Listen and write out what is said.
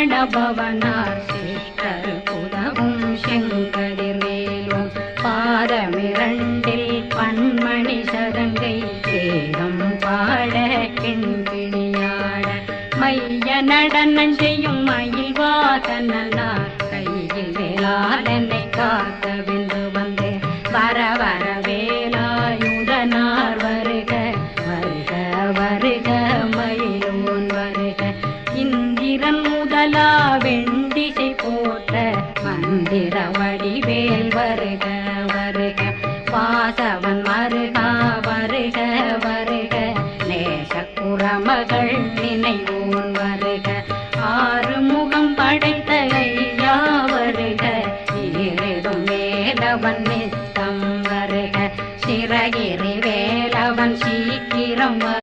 பவனார் sister புதவும் செங்கதிர்வேலும் பாதமிரண்டில் பன்மணி சதங்கை வேதம் பாட கிண்கிணியாட மைய நடனம் செய்யும் மயில் வாசனார் கையில் வேளாளனை காக்கவென்று வந்து வர வர வேலாயுதனார் வருக வருக வருக மயிலோன் வருக இந்திரன் முதலா வெண்டிசை போற்ற மந்திர வடிவேல் வருக வருக வாசவன் மருகா வருக வருக நேச குறமகள் நினைவோன் வருக